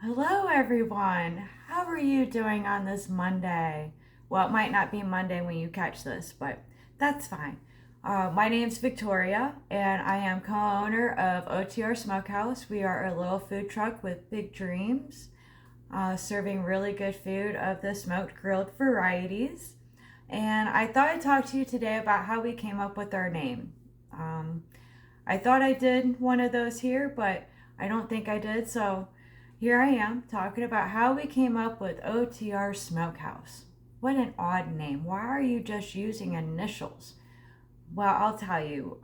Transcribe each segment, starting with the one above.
Hello, everyone. How are you doing on this Monday? Well, it might not be Monday when you catch this, but that's fine. My name's Victoria, and I am co owner of OTR Smokehouse. We are a little food truck with big dreams, serving really good food of the smoked grilled varieties. And I thought I'd talk to you today about how we came up with our name. Um, I thought I did one of those here, but I don't think I did. So here I am talking about how we came up with OTR Smokehouse. What an odd name. Why are you just using initials? Well, I'll tell you.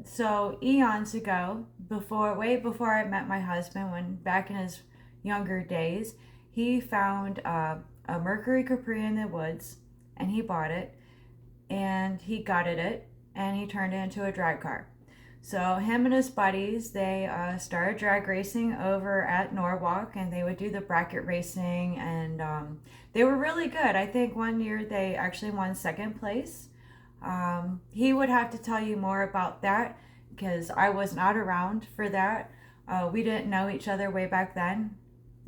So eons ago, way before I met my husband, when back in his younger days, he found a Mercury Capri in the woods, and he bought it, and he gutted it, and he turned it into a drag car. So him and his buddies, they started drag racing over at Norwalk, and they would do the bracket racing, and they were really good. I think one year they actually won second place. He would have to tell you more about that because I was not around for that. We didn't know each other way back then.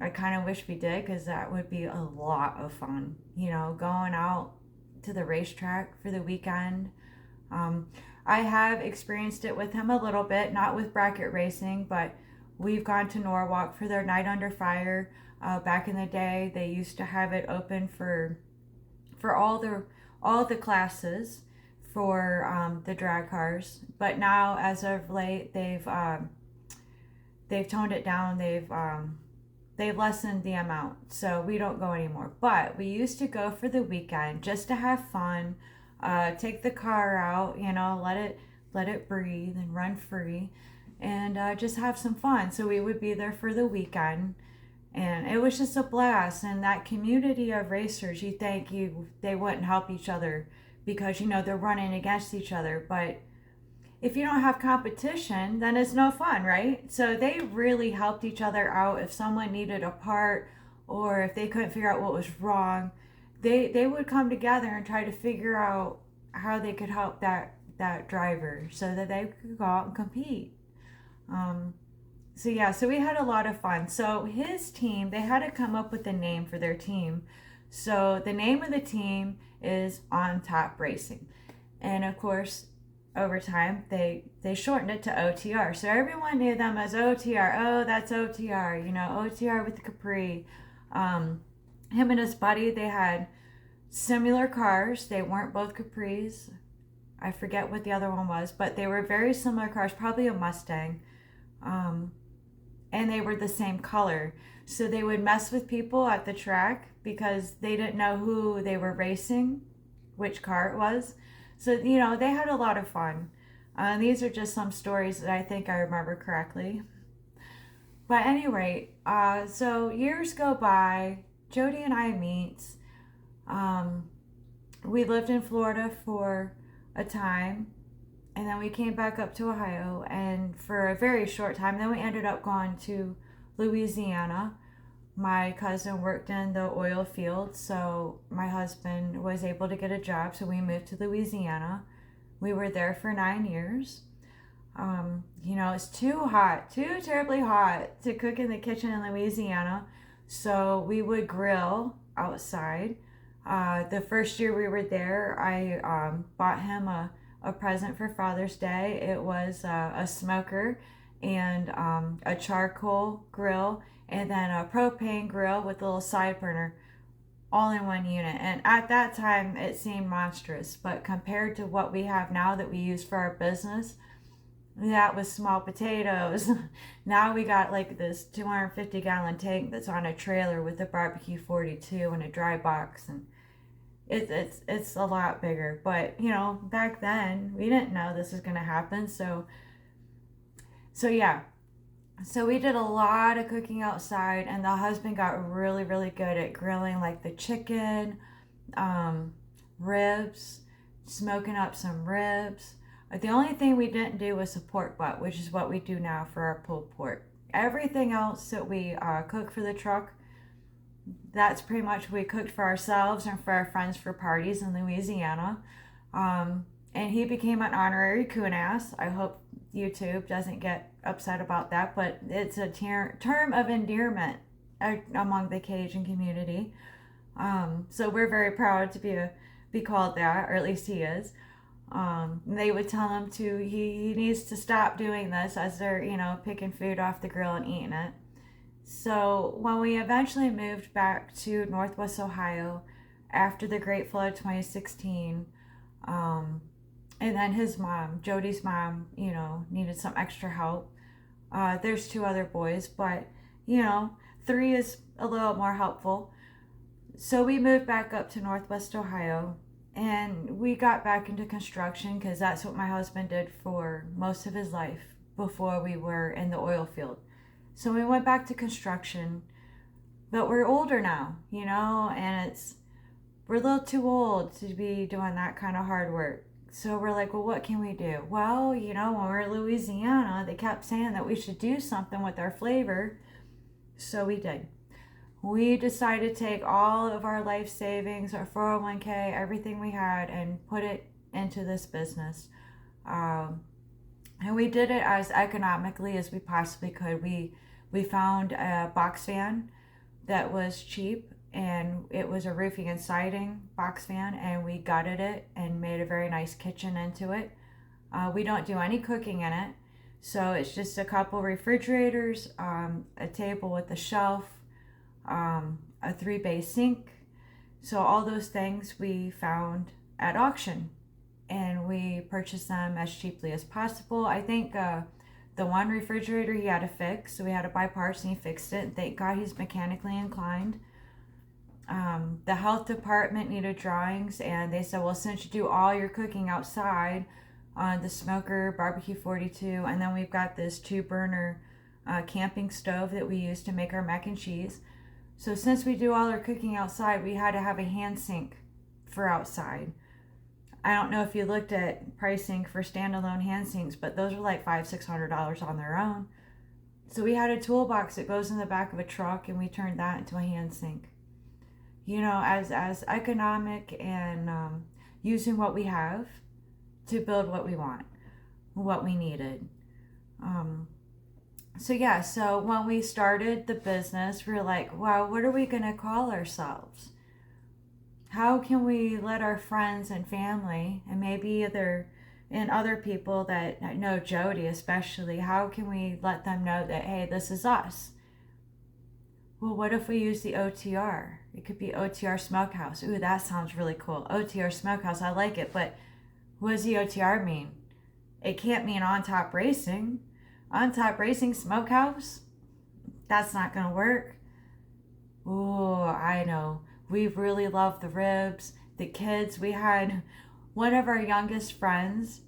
I kind of wish we did because that would be a lot of fun. Going out to the racetrack for the weekend. Um, I have experienced it with him a little bit, not with bracket racing, but we've gone to Norwalk for their Night Under Fire. Back in the day, they used to have it open for all the classes for the drag cars. But now, as of late, they've toned it down. They've lessened the amount, so we don't go anymore. But we used to go for the weekend just to have fun, take the car out, let it breathe and run free, and just have some fun. So we would be there for the weekend, and it was just a blast. And that community of racers, you think they wouldn't help each other because they're running against each other, but if you don't have competition, then it's no fun, right? So they really helped each other out. If someone needed a part or if they couldn't figure out what was wrong, they would come together and try to figure out how they could help that driver so that they could go out and compete. Um, so we had a lot of fun. So his team, they had to come up with a name for their team. So the name of the team is On Top Racing. And of course, over time they shortened it to OTR. So everyone knew them as OTR. Oh, that's OTR. OTR with the Capri. Him and his buddy, they had similar cars. They weren't both Capris. I forget what the other one was, but they were very similar cars. Probably a Mustang. And they were the same color. So they would mess with people at the track because they didn't know who they were racing, which car it was. So, they had a lot of fun. These are just some stories that I think I remember correctly. But anyway, so years go by, Jody and I meet. Um, we lived in Florida for a time, and then we came back up to Ohio, and for a very short time, then we ended up going to Louisiana. My cousin worked in the oil field, so my husband was able to get a job, so we moved to Louisiana. We were there for 9 years. It's too hot, too terribly hot to cook in the kitchen in Louisiana, so we would grill outside. The first year we were there, I bought him a present for Father's Day. It was a smoker and a charcoal grill and then a propane grill with a little side burner all in one unit. And at that time, it seemed monstrous. But compared to what we have now that we use for our business, that was small potatoes. Now we got like this 250-gallon tank that's on a trailer with a barbecue 42 and a dry box. And it's a lot bigger. But, back then, we didn't know this was going to happen. So yeah. So we did a lot of cooking outside, and the husband got really, really good at grilling like the chicken, ribs, smoking up some ribs. But the only thing we didn't do was a pork butt, which is what we do now for our pulled pork. Everything else that we cook for the truck, that's pretty much what we cooked for ourselves and for our friends for parties in Louisiana. And he became an honorary coon ass. I hope YouTube doesn't get upset about that, but it's a term of endearment among the Cajun community. So we're very proud to be called that, or at least he is. They would tell him he needs to stop doing this as they're, picking food off the grill and eating it. So when we eventually moved back to Northwest Ohio after the Great Flood of 2016, and then his mom, Jody's mom, needed some extra help. There's two other boys, but, three is a little more helpful. So we moved back up to Northwest Ohio, and we got back into construction because that's what my husband did for most of his life before we were in the oil field. So we went back to construction, but we're older now, and we're a little too old to be doing that kind of hard work. So we're like, well, what can we do? Well, when we were in Louisiana, they kept saying that we should do something with our flavor. So we did. We decided to take all of our life savings, our 401k, everything we had, and put it into this business. And we did it as economically as we possibly could. We found a box fan that was cheap, and it was a roofing and siding box fan, and we gutted it and made a very nice kitchen into it. We don't do any cooking in it, so it's just a couple refrigerators, a table with a shelf, a 3-bay sink. So all those things we found at auction, and we purchased them as cheaply as possible. I think the one refrigerator he had to fix, so we had to buy parts, and he fixed it. Thank God he's mechanically inclined. The health department needed drawings, and they said, well, since you do all your cooking outside on the smoker barbecue 42, and then we've got this 2-burner camping stove that we use to make our mac and cheese. So since we do all our cooking outside, we had to have a hand sink for outside. I don't know if you looked at pricing for standalone hand sinks, but those are like $500-$600 on their own. So we had a toolbox that goes in the back of a truck, and we turned that into a hand sink. As economic and using what we have to build what we want, what we needed. So when we started the business, we were like, wow, what are we going to call ourselves? How can we let our friends and family, and maybe other people that know Jody especially, how can we let them know that, hey, this is us? Well, what if we use the OTR? It could be OTR Smokehouse. Ooh, that sounds really cool. OTR Smokehouse, I like it, but what does the OTR mean? It can't mean On Top Racing. On Top Racing Smokehouse? That's not going to work. Ooh, I know. We really love the ribs. The kids, we had one of our youngest friends,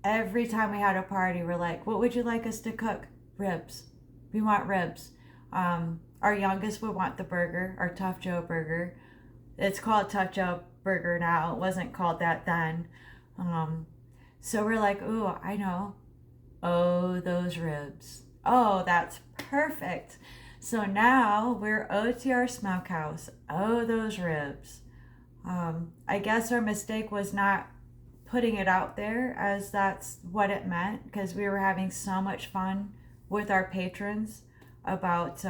every time we had a party, we're like, what would you like us to cook? Ribs. We want ribs. Our youngest would want the burger, our Tough Joe burger. It's called Tough Joe burger now. It wasn't called that then. So we're like, ooh, I know. Oh, those ribs. Oh, that's perfect. So now we're OTR Smokehouse. Oh, those ribs. I guess our mistake was not putting it out there as that's what it meant, because we were having so much fun with our patrons about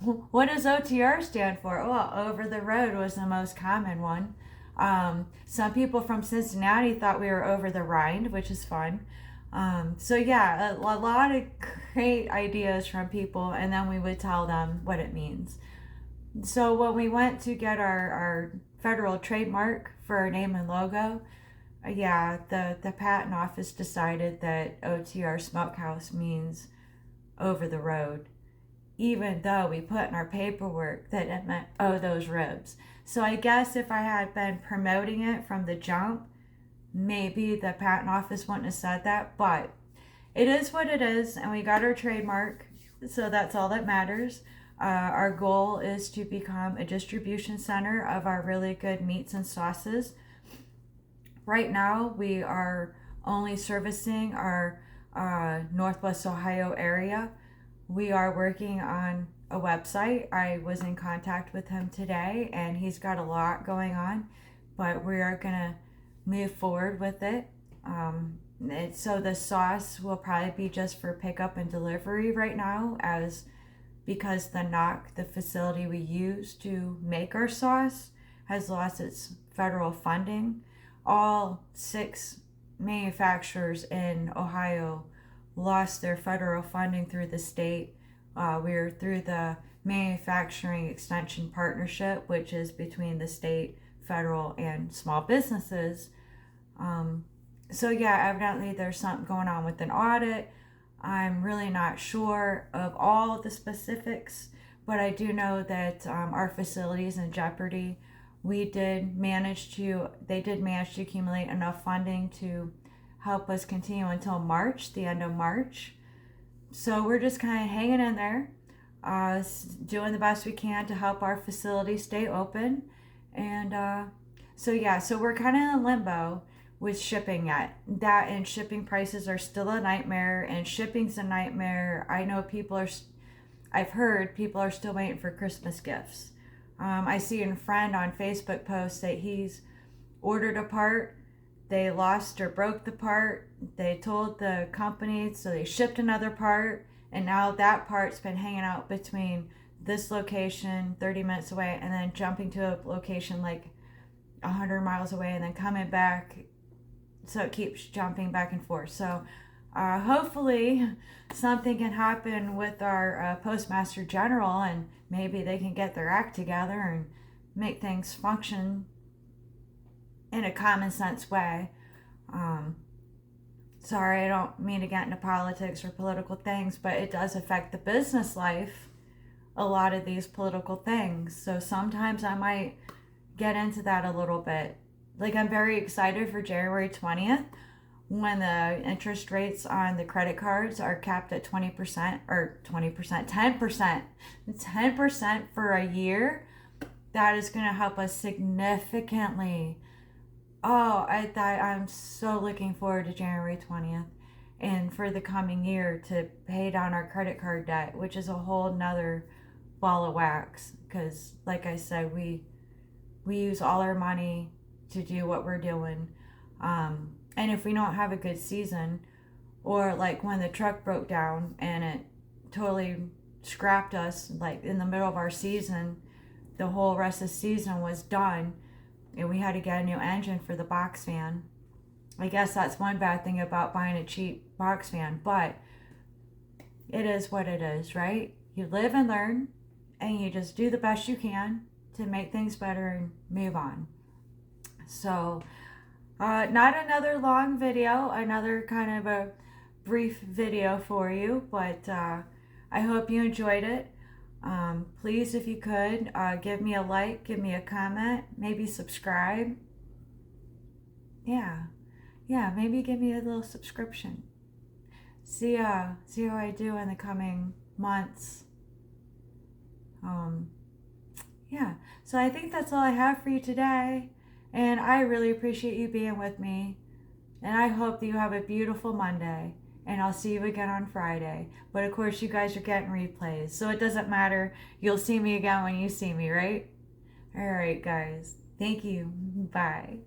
what does OTR stand for? Well, over the road was the most common one. Some people from Cincinnati thought we were over the rind, which is fun. A lot of great ideas from people, and then we would tell them what it means. So when we went to get our federal trademark for our name and logo, the patent office decided that OTR Smokehouse means over the road, even though we put in our paperwork that it meant, oh, those ribs. So I guess if I had been promoting it from the jump, maybe the patent office wouldn't have said that, but it is what it is, and we got our trademark, so that's all that matters. Our goal is to become a distribution center of our really good meats and sauces. Right now, we are only servicing our Northwest Ohio area. We are working on a website. I was in contact with him today, and he's got a lot going on, but we are going to move forward with it. So the sauce will probably be just for pickup and delivery right now, as because the knock, the facility we use to make our sauce, has lost its federal funding. All 6 manufacturers in Ohio lost their federal funding through the state. We're through the Manufacturing Extension Partnership, which is between the state, federal, and small businesses. So yeah, evidently there's something going on with an audit. I'm really not sure of all the specifics, but I do know that our facility is in jeopardy. They did manage to accumulate enough funding to help us continue until March, the end of March. So we're just kind of hanging in there, doing the best we can to help our facility stay open. And so we're kind of in limbo with shipping yet. That and shipping prices are still a nightmare, and shipping's a nightmare. I've heard people are still waiting for Christmas gifts. I see a friend on Facebook post that he's ordered a part, they lost or broke the part, they told the company, so they shipped another part, and now that part's been hanging out between this location 30 minutes away and then jumping to a location like 100 miles away and then coming back. So it keeps jumping back and forth. So hopefully something can happen with our Postmaster General, and maybe they can get their act together and make things function in a common sense way. Sorry, I don't mean to get into politics or political things, but it does affect the business life, a lot of these political things. So sometimes I might get into that a little bit. Like, I'm very excited for January 20th when the interest rates on the credit cards are capped at 20% or 20%, 10% for a year. That is going to help us significantly. I'm so looking forward to January 20th and for the coming year to pay down our credit card debt, which is a whole nother ball of wax. Because, like I said, we use all our money to do what we're doing. And if we don't have a good season, or like when the truck broke down and it totally scrapped us, like in the middle of our season, the whole rest of the season was done, and we had to get a new engine for the box fan. I guess that's one bad thing about buying a cheap box fan, but it is what it is, right? You live and learn, and you just do the best you can to make things better and move on. So, not another long video, another kind of a brief video for you, but I hope you enjoyed it. Please, if you could, give me a like, give me a comment, maybe subscribe. Yeah, maybe give me a little subscription. See how I do in the coming months. So I think that's all I have for you today. And I really appreciate you being with me. And I hope that you have a beautiful Monday. And I'll see you again on Friday. But of course, you guys are getting replays, so it doesn't matter. You'll see me again when you see me, right? All right, guys. Thank you. Bye.